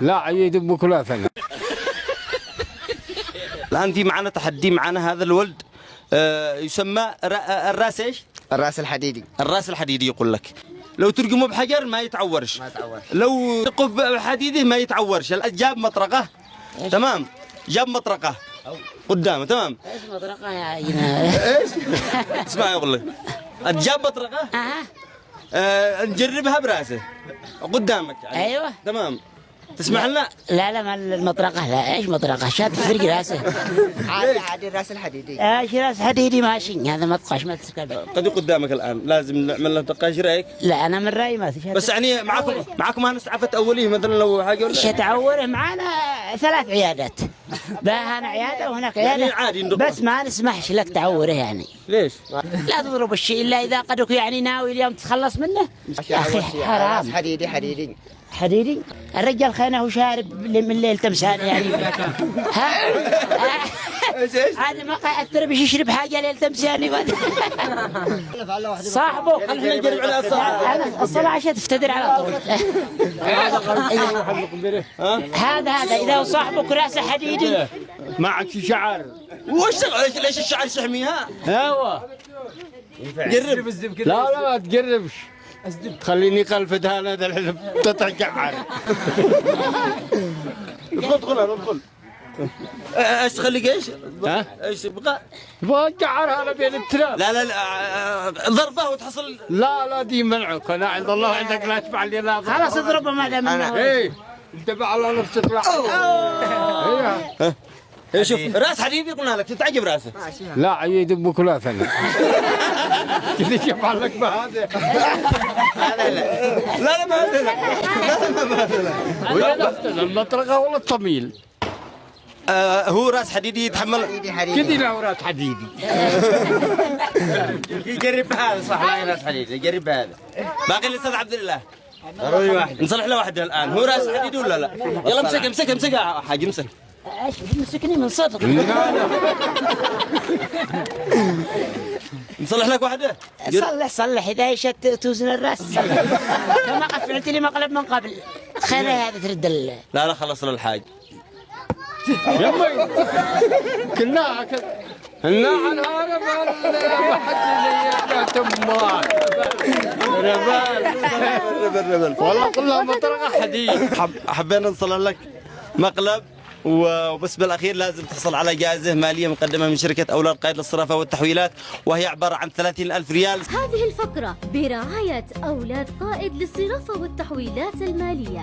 لا عيد بكل ثانية. الآن في معنا تحدي، معنا هذا الولد يسمى الراس ايش؟ الراس الحديدي. الراس الحديدي يقول لك لو ترقمه بحجر ما يتعورش، ما يتعورش. لو تقف بحديده ما يتعورش. جاب مطرقة تمام، جاب مطرقة قدامه تمام. ايش مطرقة يا عينة؟ ايش؟ اسمع يقول لك جاب مطرقة نجربها براسه قدامك يعني. ايوه تمام، تسمح لنا؟ لا لا ما المطرقة، لا ايش مطرقة؟ شاد تفرق راسه. عادي الراس الحديدي. ايش راس حديدي ماشي، هذا ما تقاش ما تسكت. قد قدامك الآن لازم نعمل له دقة. ايش رأيك؟ لا انا من رأيي ما تشاد. بس يعني معاكم هانس عفت أوليه مثلا لو حاجة ولا؟ ايش تعوره؟ معانا 3 عيادات، هنا عيادة وهناك عيادة يعني عادي بس ما نسمحش لك تعوره يعني. ليش؟ لا تضرب الشيء إلا إذا قدك يعني ناوي اليوم تتخلص منه. يا أخي حرام. حديدي حديدي حديدي الرجال خينه وشارب من الليل تمسان يعني. ها هذا ما قاعد بيش يشرب حاجه ليل تمسان صاحبه. خلينا نجرب على الصلاة عشان تفتدر على طول. هذا اذا صاحبك راسه حديدي معك شعر. وش ليش الشعر يحميها؟ ايوه جرب. لا لا ما تقربش، تخليني قلفت هذا الحلم تتشعر. ادخل. ايش تخليك ايش؟ ها؟ ايش تبغى؟ بشعر هذا بين التراب. لا ضربه وتحصل. لا دي منعك، انا عند الله عندك لا تفعل لي لا. خلاص اضربه ما دام انه ايه انت على نفس تطلع. ايه شوف راس حديدي قلنا لك تتعجب راسه. لا عيد بكل ثانية. كذا كيف عليك بهذا؟ لا ما هذا وين المطرقة ولا الطميل؟ هو راس حديدي يتحمل. كذي له راس حديدي. يجرب هذا صح، لا راس حديدي يجرب هذا. باقي الاستاذ عبد الله ضروري واحد نصلح له واحد الان. هو راس حديدي ولا لا؟ يلا امسك يا حاج امسك. ايش مسكني من صدق. نصلح لك واحدة. صلح اذا ايش توزن الراس صلح. كما قفلت لي مقلب من قبل خير هذا ترد لا خلص له الحاج. يمي كنا عن هذا ما حد تمار ربال والله كلها مطرقة حديد. حبينا نصلح لك مقلب وبس بالاخير لازم تحصل على جائزه ماليه مقدمه من شركه اولاد قائد للصرافه والتحويلات، وهي عباره عن 30,000 ريال. هذه الفقره برعايه اولاد قائد للصرافه والتحويلات الماليه.